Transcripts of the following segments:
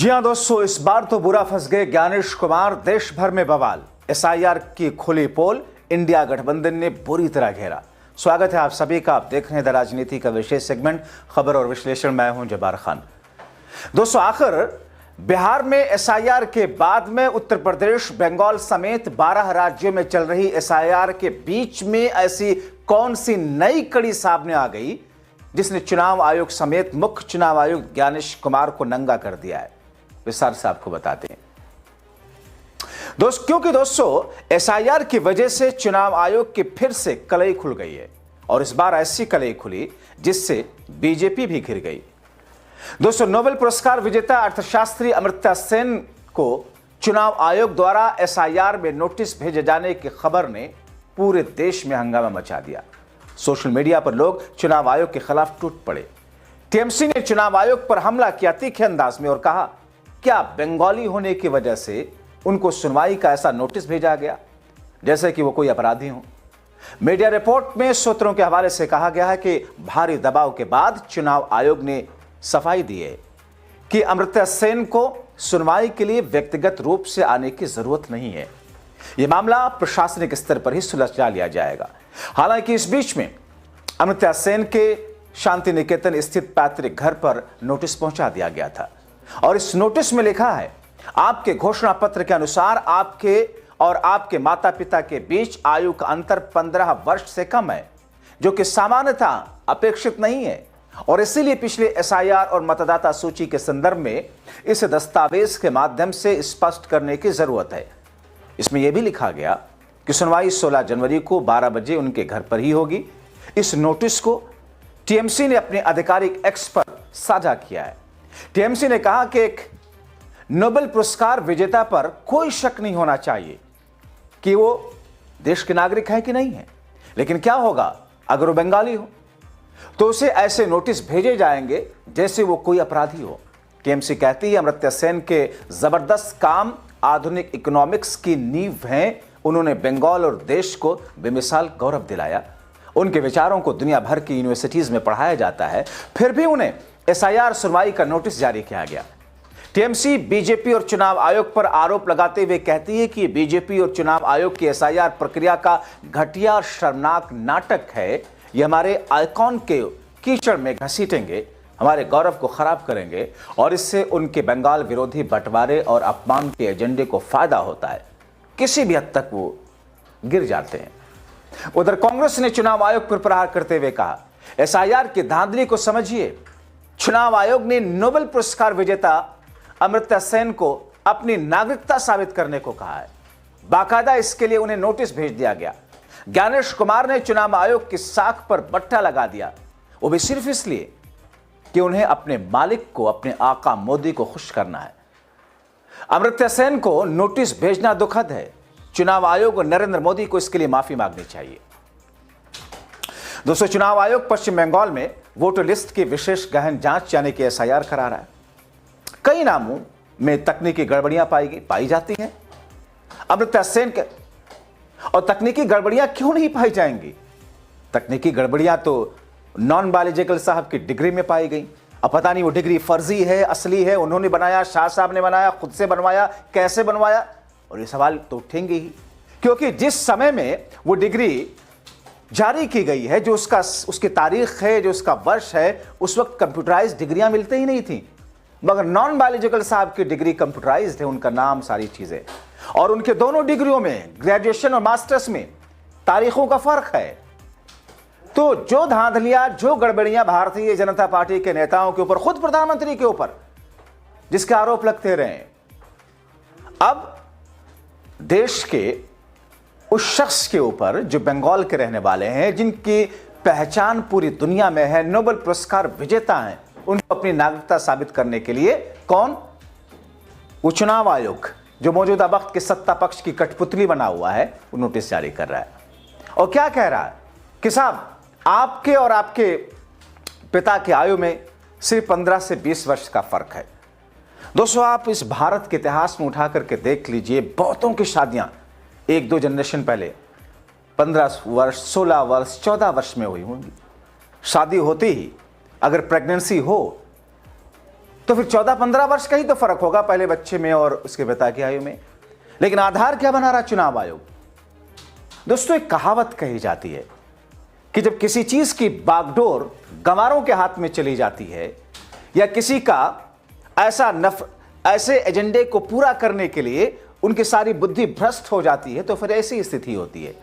जी हां दोस्तों, इस बार तो बुरा फंस गए ज्ञानेश कुमार। देश भर में बवाल, एसआईआर की खुली पोल इंडिया गठबंधन ने बुरी तरह घेरा। स्वागत है आप सभी का। आप देख रहे हैं द राजनीति का विशेष सेगमेंट खबर और विश्लेषण। मैं हूं जब्बार खान। दोस्तों, आखिर बिहार में एसआईआर के बाद में उत्तर प्रदेश, बंगाल समेत 12 राज्यों में चल रही एसआईआर के बीच में ऐसी कौन सी नई कड़ी सामने आ गई जिसने चुनाव आयोग समेत मुख्य चुनाव आयुक्त ज्ञानेश कुमार को नंगा कर दिया है? विस्तार से आपको बताते हैं क्योंकि दोस्तों एसआईआर की वजह से चुनाव आयोग की फिर से कलई खुल गई है और इस बार ऐसी कलई खुली जिससे बीजेपी भी घिर गई। दोस्तों, नोबेल पुरस्कार विजेता अर्थशास्त्री अमर्त्य सेन को चुनाव आयोग द्वारा एसआईआर में नोटिस भेजे जाने की खबर ने पूरे देश में हंगामा मचा दिया। सोशल मीडिया पर लोग चुनाव आयोग के खिलाफ टूट पड़े। टीएमसी ने चुनाव आयोग पर हमला किया तीखे अंदाज में और कहा, क्या बंगाली होने की वजह से उनको सुनवाई का ऐसा नोटिस भेजा गया जैसे कि वो कोई अपराधी हो? मीडिया रिपोर्ट में सूत्रों के हवाले से कहा गया है कि भारी दबाव के बाद चुनाव आयोग ने सफाई दी है कि अमर्त्य सेन को सुनवाई के लिए व्यक्तिगत रूप से आने की जरूरत नहीं है। यह मामला प्रशासनिक स्तर पर ही सुलझा लिया जाएगा। हालांकि इस बीच में अमर्त्य सेन के शांति निकेतन स्थित पैतृक घर पर नोटिस पहुंचा दिया गया था और इस नोटिस में लिखा है, आपके घोषणा पत्र के अनुसार आपके और आपके माता पिता के बीच आयु का अंतर 15 वर्ष से कम है, जो कि सामान्यतः अपेक्षित नहीं है और इसीलिए पिछले एसआईआर और मतदाता सूची के संदर्भ में इस दस्तावेज के माध्यम से स्पष्ट करने की जरूरत है। इसमें यह भी लिखा गया कि सुनवाई 16 जनवरी को 12 बजे उनके घर पर ही होगी। इस नोटिस को टीएमसी ने अपने आधिकारिक एक्स पर साझा किया है। टीएमसी ने कहा कि एक नोबेल पुरस्कार विजेता पर कोई शक नहीं होना चाहिए कि वो देश के नागरिक है कि नहीं है, लेकिन क्या होगा अगर वो बंगाली हो? तो उसे ऐसे नोटिस भेजे जाएंगे जैसे वो कोई अपराधी हो। टीएमसी कहती है, अमर्त्य सेन के जबरदस्त काम आधुनिक इकोनॉमिक्स की नींव हैं। उन्होंने बंगाल और देश को बेमिसाल गौरव दिलाया। उनके विचारों को दुनिया भर की यूनिवर्सिटीज में पढ़ाया जाता है, फिर भी उन्हें एसआईआर सुनवाई का नोटिस जारी किया गया। टीएमसी बीजेपी और चुनाव आयोग पर आरोप लगाते हुए कहती है कि बीजेपी और चुनाव आयोग की एसआईआर प्रक्रिया का घटिया और शर्मनाक नाटक है। ये हमारे आइकॉन के कीचड़ में घसीटेंगे, हमारे गौरव को खराब करेंगे और इससे उनके बंगाल विरोधी बंटवारे और अपमान के एजेंडे को फायदा होता है। किसी भी हद तक वो गिर जाते हैं। उधर कांग्रेस ने चुनाव आयोग पर प्रहार करते हुए कहा, एसआईआर की धांधली को समझिए। चुनाव आयोग ने नोबेल पुरस्कार विजेता अमर्त्य सेन को अपनी नागरिकता साबित करने को कहा है। बाकायदा इसके लिए उन्हें नोटिस भेज दिया गया। ज्ञानेश कुमार ने चुनाव आयोग की साख पर बट्टा लगा दिया, वो भी सिर्फ इसलिए कि उन्हें अपने मालिक को, अपने आका मोदी को खुश करना है। अमर्त्य सेन को नोटिस भेजना दुखद है। चुनाव आयोग और नरेंद्र मोदी को इसके लिए माफी मांगनी चाहिए। दोस्तों, चुनाव आयोग पश्चिम बंगाल में वोटर लिस्ट की विशेष गहन जांच यानी कि एसआईआर करा रहा है। कई नामों में तकनीकी गड़बड़ियां पाई जाती हैं। अमर्त्य सेन के और तकनीकी गड़बड़ियां क्यों नहीं पाई जाएंगी? तकनीकी गड़बड़ियां तो नॉन बायोलॉजिकल साहब की डिग्री में पाई गई। अब पता नहीं वो डिग्री फर्जी है, असली है, उन्होंने बनाया, शाह साहब ने बनाया, खुद से बनवाया, कैसे बनवाया? और ये सवाल तो उठेंगे ही, क्योंकि जिस समय में वो डिग्री जारी की गई है, जो उसकी तारीख है, जो उसका वर्ष है, उस वक्त कंप्यूटराइज डिग्रियां मिलती ही नहीं थी। मगर नॉन बायोलॉजिकल साहब की डिग्री कंप्यूटराइज्ड है, उनका नाम, सारी चीजें, और उनके दोनों डिग्रियों में, ग्रेजुएशन और मास्टर्स में, तारीखों का फर्क है। तो जो धांधलियां, जो गड़बड़ियां भारतीय जनता पार्टी के नेताओं के ऊपर, खुद प्रधानमंत्री के ऊपर जिसके आरोप लगते रहे, अब देश के उस शख्स के ऊपर जो बंगाल के रहने वाले हैं, जिनकी पहचान पूरी दुनिया में है, नोबेल पुरस्कार विजेता हैं, उनको अपनी नागरिकता साबित करने के लिए कौन? वो चुनाव आयोग, जो मौजूदा वक्त के सत्ता पक्ष की कठपुतली बना हुआ है, वो नोटिस जारी कर रहा है और क्या कह रहा है कि साहब, आपके और आपके पिता की आयु में सिर्फ 15 से 20 वर्ष का फर्क है। दोस्तों, आप इस भारत के इतिहास में उठा करके देख लीजिए, बहुतों की शादियां 1-2 जनरेशन पहले 15 वर्ष, 16 वर्ष, 14 वर्ष में हुई होंगी। शादी होती ही अगर प्रेगनेंसी हो तो फिर 14-15 वर्ष का ही तो फर्क होगा पहले बच्चे में और उसके पिता की आयु में। लेकिन आधार क्या बना रहा चुनाव आयोग? दोस्तों, एक कहावत कही जाती है कि जब किसी चीज की बागडोर गंवारों के हाथ में चली जाती है या किसी का ऐसे एजेंडे को पूरा करने के लिए उनकी सारी बुद्धि भ्रष्ट हो जाती है, तो फिर ऐसी स्थिति होती है।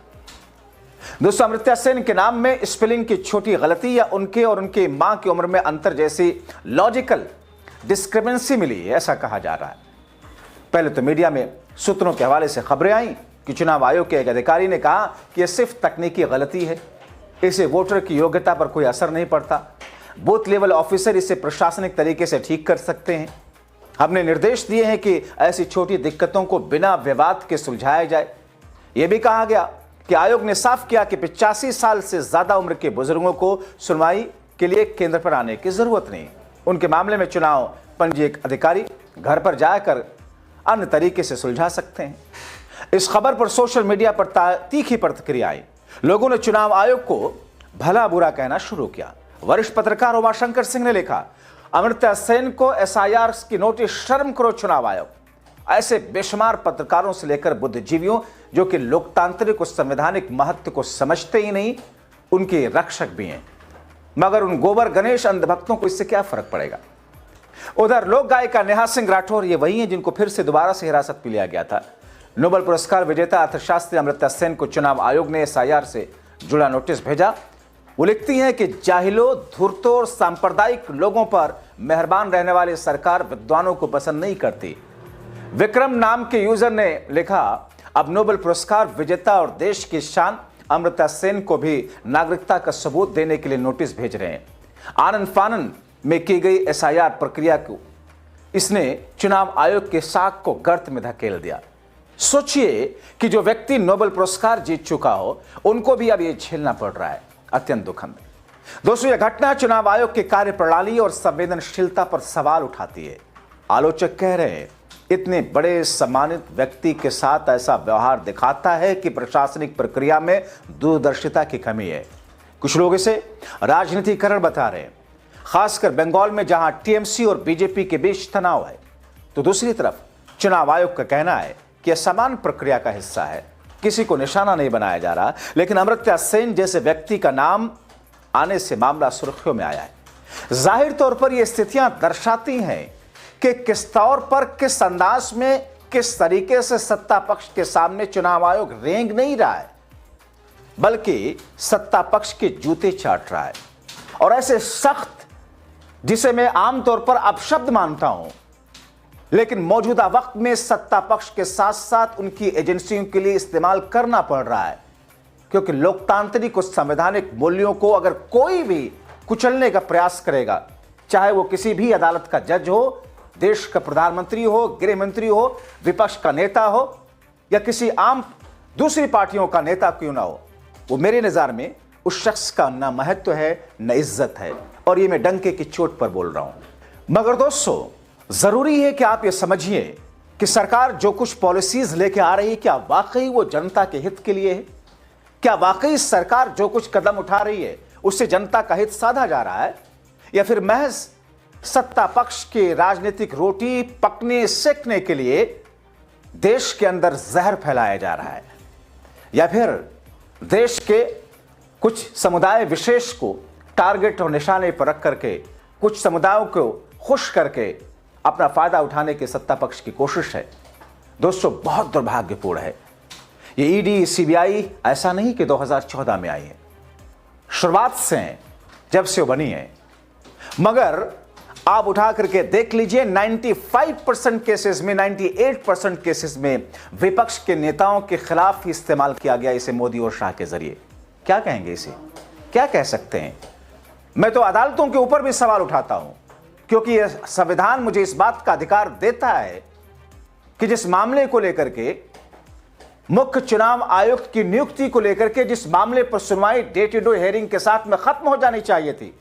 दोस्तों, अमर्त्य सेन के नाम में स्पेलिंग की छोटी गलती या उनके और उनके मां की उम्र में अंतर जैसी लॉजिकल डिस्क्रिपेंसी मिली है, ऐसा कहा जा रहा है। पहले तो मीडिया में सूत्रों के हवाले से खबरें आई कि चुनाव आयोग के एक अधिकारी ने कहा कि यह सिर्फ तकनीकी गलती है, इसे वोटर की योग्यता पर कोई असर नहीं पड़ता, बूथ लेवल ऑफिसर इसे प्रशासनिक तरीके से ठीक कर सकते हैं। हमने निर्देश दिए हैं कि ऐसी छोटी दिक्कतों को बिना विवाद के सुलझाया जाए। यह भी कहा गया कि आयोग ने साफ किया कि 85 साल से ज्यादा उम्र के बुजुर्गों को सुनवाई के लिए केंद्र पर आने की जरूरत नहीं। उनके मामले में चुनाव पंजीयक अधिकारी घर पर जाकर अन्य तरीके से सुलझा सकते हैं। इस खबर पर सोशल मीडिया पर तीखी प्रतिक्रिया आई। लोगों ने चुनाव आयोग को भला बुरा कहना शुरू किया। वरिष्ठ पत्रकार उमाशंकर सिंह ने लिखा, अमर्त्य सेन को एसआईआर की नोटिस, शर्म करो चुनाव आयोग। ऐसे बेशुमार पत्रकारों से लेकर बुद्धिजीवियों जो कि लोकतांत्रिक और संवैधानिक महत्व को समझते ही नहीं, उनके रक्षक भी हैं, मगर उन गोबर गणेश अंधभक्तों को इससे क्या फर्क पड़ेगा। उधर लोक गायिका नेहा सिंह राठौर ये वही हैं जिनको फिर से दोबारा से हिरासत में लिया गया था। नोबेल पुरस्कार विजेता अर्थशास्त्री अमर्त्य सेन को चुनाव आयोग ने एसआईआर से जुड़ा नोटिस भेजा। वो लिखती हैं कि जाहिलों, धूर्तों और सांप्रदायिक लोगों पर मेहरबान रहने वाली सरकार विद्वानों को पसंद नहीं करती। विक्रम नाम के यूजर ने लिखा, अब नोबेल पुरस्कार विजेता और देश की शान अमर्त्य सेन को भी नागरिकता का सबूत देने के लिए नोटिस भेज रहे हैं। आनंद फानन में की गई एसआईआर प्रक्रिया को इसने चुनाव आयोग के साख को गर्त में धकेल दिया। सोचिए कि जो व्यक्ति नोबेल पुरस्कार जीत चुका हो, उनको भी अब ये झेलना पड़ रहा है। अत्यंत दुखद। दोस्तों, यह घटना चुनाव आयोग की कार्यप्रणाली और संवेदनशीलता पर सवाल उठाती है। आलोचक कह रहे हैं, इतने बड़े सम्मानित व्यक्ति के साथ ऐसा व्यवहार दिखाता है कि प्रशासनिक प्रक्रिया में दूरदर्शिता की कमी है। कुछ लोग इसे राजनीतिकरण बता रहे हैं, खासकर बंगाल में जहां टीएमसी और बीजेपी के बीच तनाव है। तो दूसरी तरफ चुनाव आयोग का कहना है कि यह समान प्रक्रिया का हिस्सा है, किसी को निशाना नहीं बनाया जा रहा। लेकिन अमर्त्य सेन जैसे व्यक्ति का नाम आने से मामला सुर्खियों में आया है। जाहिर तौर पर यह स्थितियां दर्शाती हैं कि किस तौर पर, किस अंदाज में, किस तरीके से सत्ता पक्ष के सामने चुनाव आयोग रेंग नहीं रहा है, बल्कि सत्ता पक्ष के जूते चाट रहा है। और ऐसे सख्त, जिसे मैं आमतौर पर अपशब्द मानता हूं, लेकिन मौजूदा वक्त में सत्ता पक्ष के साथ साथ उनकी एजेंसियों के लिए इस्तेमाल करना पड़ रहा है, क्योंकि लोकतांत्रिक और संवैधानिक मूल्यों को अगर कोई भी कुचलने का प्रयास करेगा, चाहे वो किसी भी अदालत का जज हो, देश का प्रधानमंत्री हो, गृह मंत्री हो, विपक्ष का नेता हो या किसी आम दूसरी पार्टियों का नेता क्यों ना हो, वो मेरे नज़र में उस शख्स का न महत्व है न इज्जत है। और ये मैं डंके की चोट पर बोल रहा हूं। मगर दोस्तों, जरूरी है कि आप ये समझिए कि सरकार जो कुछ पॉलिसीज लेके आ रही है, क्या वाकई वो जनता के हित के लिए है? क्या वाकई सरकार जो कुछ कदम उठा रही है उससे जनता का हित साधा जा रहा है, या फिर महज सत्ता पक्ष के राजनीतिक रोटी पकने सेकने के लिए देश के अंदर जहर फैलाया जा रहा है, या फिर देश के कुछ समुदाय विशेष को टारगेट और निशाने पर रख करके कुछ समुदायों को खुश करके अपना फायदा उठाने की सत्ता पक्ष की कोशिश है। दोस्तों, बहुत दुर्भाग्यपूर्ण है। ये ईडी, सीबीआई ऐसा नहीं कि 2014 में आई है, शुरुआत से है, जब से वो बनी है। मगर आप उठा करके देख लीजिए, 95% केसेस में, 98% केसेस में विपक्ष के नेताओं के खिलाफ ही इस्तेमाल किया गया इसे मोदी और शाह के जरिए। क्या कहेंगे इसे? क्या कह सकते हैं? मैं तो अदालतों के ऊपर भी सवाल उठाता हूं, क्योंकि यह संविधान मुझे इस बात का अधिकार देता है कि जिस मामले को लेकर के, मुख्य चुनाव आयुक्त की नियुक्ति को लेकर के जिस मामले पर सुनवाई डे टू डे हियरिंग के साथ में खत्म हो जानी चाहिए थी,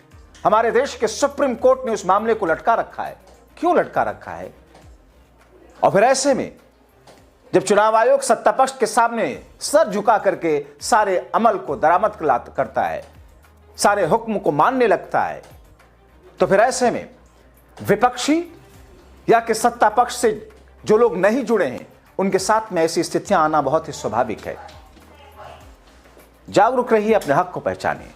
हमारे देश के सुप्रीम कोर्ट ने उस मामले को लटका रखा है। क्यों लटका रखा है? और फिर ऐसे में जब चुनाव आयोग सत्ता पक्ष के सामने सर झुका करके सारे अमल को दरामद करता है, सारे हुक्म को मानने लगता है, तो फिर ऐसे में विपक्षी या कि सत्ता पक्ष से जो लोग नहीं जुड़े हैं उनके साथ में ऐसी स्थितियां आना बहुत ही स्वाभाविक है। जागरूक रहिए, अपने हक को पहचानिए।